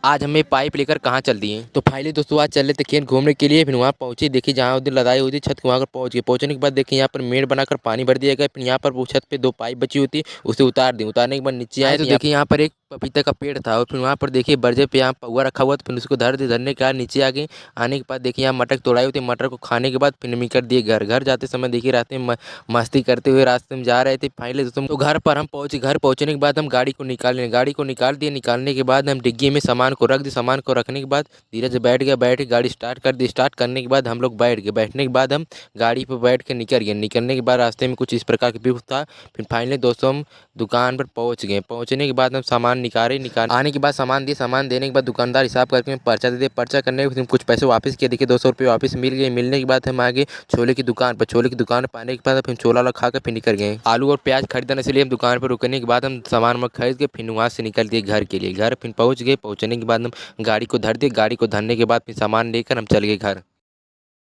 आज हमें पाइप लेकर कहाँ चल दिए। तो फाइनली दोस्तों आज चल रहे थे खेत घूमने के लिए। फिर वहाँ पहुँचे, देखिए जहाँ उधर लदाई हुई थी छत के वहाँ पर पहुँच गए। पहुँचने के बाद देखिए यहाँ पर मेड़ बनाकर पानी भर दिया गया। फिर यहाँ पर वो छत पे 2 पाइप बची हुई थी, उसे उतार दी। उतारने के बाद नीचे आए तो देखिए यहाँ पर एक पपीता का पेड़ था और फिर वहाँ पर देखिए बरजे पे यहाँ पौवा रखा हुआ था। फिर उसको धरने के बाद नीचे आ गए। आने के बाद देखिए यहाँ मटर तोड़ाई हुई थी। मटर को खाने के बाद फिर निकल दिए घर। घर जाते समय देखिए रास्ते में मस्ती करते हुए रास्ते में जा रहे थे। फाइनली दोस्तों तो घर पर हम पहुँचे। घर पहुँचने के बाद हम गाड़ी को निकाल दिए। निकालने के बाद हम डिग्गी में सामान को रख दिए। सामान को रखने के बाद धीरे से बैठ गया। बैठ के गाड़ी स्टार्ट कर दी। स्टार्ट करने के बाद हम लोग बैठ गए। बैठने के बाद हम गाड़ी पर बैठ के निकल गए। निकलने के बाद रास्ते में कुछ इस प्रकार का व्यू था। फिर फाइनली दोस्तों हम दुकान पर पहुंच गए। पहुंचने के बाद हम सामान निकाल आने के बाद सामान दिए। सामान देने के बाद दुकानदार हिसाब करके पर्चा दे दिया। पर्चा करने के बाद कुछ पैसे वापस किए। देखिए 200 रुपये वापस मिल गए। मिलने के बाद हम आगे छोले की दुकान पर पाने के बाद फिर छोला वाला खा कर फिर निकल गए। आलू और प्याज खरीदने इसलिए हम दुकान पर रुकने के बाद हम सामान खरीद के फिर वहाँ से निकल दिए घर के लिए। घर फिर पहुँच गए। पहुँचने के बाद हम गाड़ी को धर दिए। गाड़ी को धरने के बाद फिर सामान लेकर हम चल गए घर।